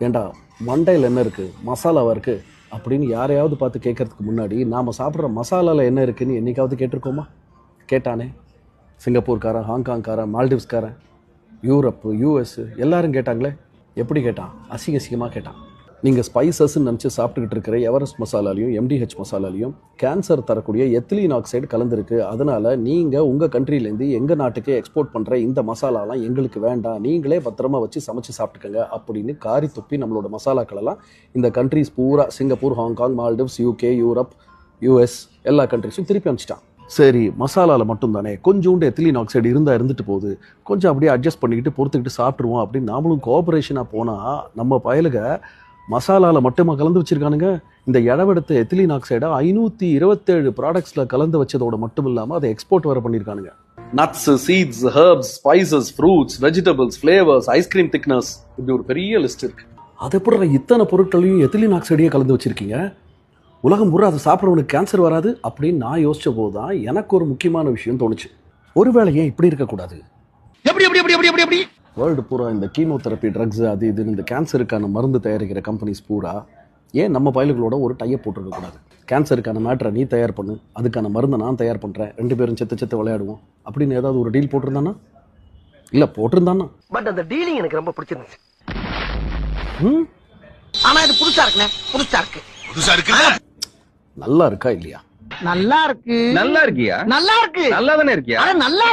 ஏண்டா மண்டையில் என்ன இருக்குது, மசாலாவாக இருக்குது அப்படின்னு யாரையாவது பார்த்து கேட்கறதுக்கு முன்னாடி நாம் சாப்பிட்ற மசாலாவில் என்ன இருக்குதுன்னு என்றைக்காவது கேட்டிருக்கோமா? கேட்டானே. சிங்கப்பூர்காரன், ஹாங்காங்காரன், மால்டிவ்ஸ்காரன், யூரோப்பு, யூஎஸ் எல்லாரும் கேட்டாங்களே. எப்படி கேட்டான்? அசிங்கமாக கேட்டான். நீங்கள் ஸ்பைசஸ்ன்னு நினச்சி சாப்பிட்டுக்கிட்டு இருக்கிற எவரெஸ்ட் மசாலாலையும் எம்டிஹெச் மசாலாலையும் கேன்சர் தரக்கூடிய எத்திலீன் ஆக்சைடு கலந்துருக்கு. அதனால் நீங்கள் உங்கள் கண்ட்ரிலேருந்து எங்கள் நாட்டுக்கு எக்ஸ்போர்ட் பண்ணுற இந்த மசாலாலாம் எங்களுக்கு வேண்டாம், நீங்களே பத்திரமா வச்சு சமைச்சு சாப்பிட்டுக்கங்க அப்படின்னு காரி துப்பி நம்மளோட மசாலாக்களெல்லாம் இந்த கண்ட்ரிஸ் பூரா, Singapore, Hong Kong, Maldives, UK, Europe, US எல்லா கண்ட்ரிஸும் திருப்பி அனுப்பிச்சிட்டான். சரி, மசாலாவில் மட்டும் தானே கொஞ்சோண்டு எத்திலீன் ஆக்சைடு இருந்துட்டு போகுது, கொஞ்சம் அப்படியே அட்ஜஸ்ட் பண்ணிக்கிட்டு பொறுத்துக்கிட்டு சாப்பிட்ருவோம் அப்படின்னு நாமளும் கோஆபரேஷனாக போனால் நம்ம பயலுக மசாலாவில் மட்டுமா கலந்து வச்சுருக்கானுங்க. இந்த இழவெடுத்த எத்திலீன் ஆக்சைடை 527 ப்ராடக்ட்ஸில் கலந்து வச்சதோட மட்டும் இல்லாமல் அதை எக்ஸ்போர்ட் வர பண்ணியிருக்கானுங்க. Nuts, seeds, herbs, spices, fruits, vegetables, flavours, ice cream thickness, இப்படி ஒரு பெரிய லிஸ்ட் இருக்கு. அது எப்படி இத்தனை பொருட்களையும் எத்திலீன் ஆக்சைடையே கலந்து வச்சுருக்கீங்க? உலகம் பூரா அதை சாப்பிட்றவனுக்கு கேன்சர் வராது அப்படின்னு நான் யோசிச்ச போது தான் எனக்கு ஒரு முக்கியமான விஷயம் தோணுச்சு. ஒருவேளை ஏன் இப்படி இருக்கக்கூடாது? வேர்ல்டு பூரா இந்த கீமோதெரப்பி ட்ரக்ஸ் அது இதுன்னு இந்த கேன்சருக்கான மருந்து தயாரிக்கிற கம்பெனிஸ் பூரா ஏன் நம்ம பயல்களோட ஒரு டைப் போட்டுருக்கக்கூடாது? கேன்சருக்கான மேட்டரை நீ தயார் பண்ணு, அதுக்கான மருந்தை நான் தயார் பண்ணுறேன், 2 பேரும் செத்து விளையாடுவோம் அப்படின்னு ஏதாவது ஒரு டீல் போட்டிருந்தானா? இல்லை போட்டிருந்தானா? பட் அந்த டீலிங் எனக்கு ரொம்ப பிடிச்சிருந்துச்சு. ஆனா இது புதுசா இருக்கு. நல்லா இருக்கா இல்லையா? நல்லா இருக்கு. நல்லா இருக்கியா? நல்லா இருக்கு. நல்லா தானே இருக்கியா? நல்லா